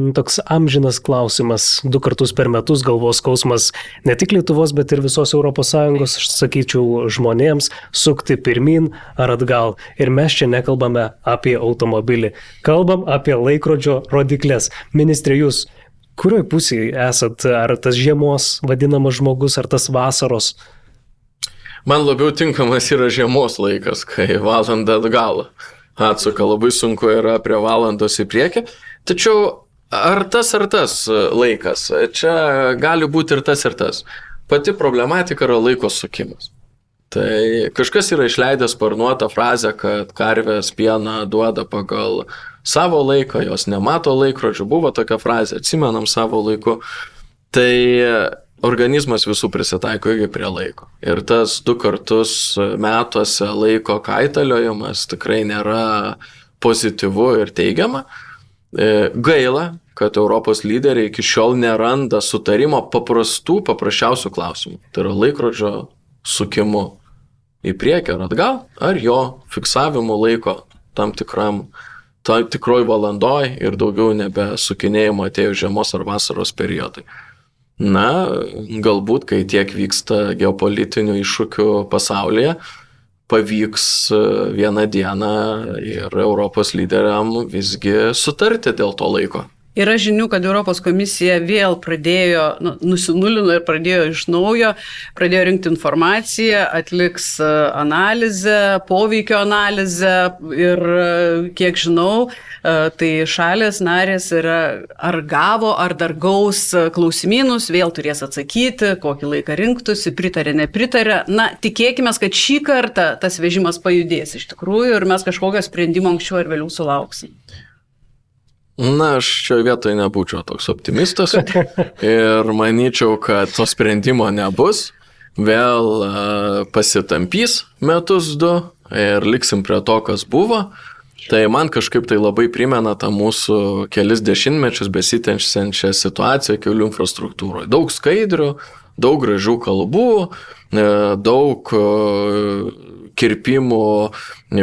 Toks amžinas klausimas, 2 kartus per metus galvos skausmas ne tik Lietuvos, bet ir visos ES, aš sakyčiau, žmonėms sukti pirmin ar atgal. Ir mes čia nekalbame apie automobilį, kalbam apie laikrodžio rodiklės. Ministre, jūs kurioj pusėje esat? Ar tas žiemos vadinamas žmogus, ar tas vasaros? Man labiau tinkamas yra žiemos laikas, kai valanda atgal atsuka, labai sunku yra prie valandos į priekį. Tačiau ar tas laikas? Čia gali būti ir tas. Pati problematika yra laiko sukimas. Tai kažkas yra išleidęs sparnuotą frazę, kad karvės pieną duoda pagal savo laiką, jos nemato laikrodžių. Buvo tokia frazė, atsimenam savo laiku. Tai organizmas visų prisitaiko irgi prie laiko. Ir tas 2 kartus metuose laiko kaitaliojimas tikrai nėra pozityvu ir teigiama. Gaila, kad Europos lyderiai iki šiol neranda sutarimo paprasčiausių klausimų. Tai yra laikrodžio sukimu į priekį ar atgal, ar jo fiksavimu laiko tam tikroj valandoj ir daugiau nebesukinėjimo atėjus žiemos ar vasaros periodai. Na, galbūt, kai tiek vyksta geopolitinių iššūkių pasaulyje, pavyks vieną dieną ir Europos lyderiam visgi sutarti dėl to laiko. Yra žinių, kad Europos komisija vėl pradėjo, nusinulino ir pradėjo iš naujo, pradėjo rinkti informaciją, atliks analizę, poveikio analizę ir, kiek žinau, tai šalės narės yra ar gavo, ar dar gaus klausimynus, vėl turės atsakyti, kokį laiką rinktųsi, pritarė, nepritarė. Na, tikėkime, kad šį kartą tas vežimas pajudės iš tikrųjų ir mes kažkokio sprendimo anksčiau ar vėliau sulauksim. Na, aš šioje vietoje nebūčiau toks optimistas ir manyčiau, kad to sprendimo nebus. Vėl pasitampys metus 2 ir liksim prie to, kas buvo. Tai man kažkaip tai labai primena tą mūsų kelis dešimtmečius besitęsiančią situaciją kelių infrastruktūroje. Daug skaidrių, daug gražių kalbų, daug kirpimų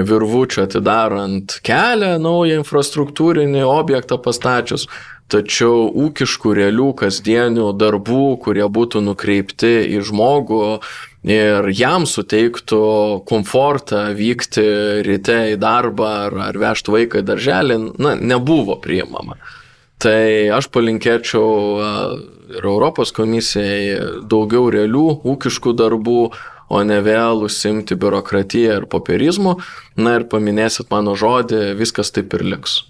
virvučių atidarant kelią, naują infrastruktūrinį objektą pastačius, tačiau ūkiškų realių kasdienių darbų, kurie būtų nukreipti į žmogų ir jam suteiktų komfortą vykti ryte į darbą ar vežti vaiką į darželį, nebuvo priimama. Tai aš palinkėčiau ir Europos komisijai daugiau realių ūkiškų darbų, o ne vėl užsiimti biurokratiją ir popierizmu. Na ir paminėsit mano žodį, viskas taip ir liks.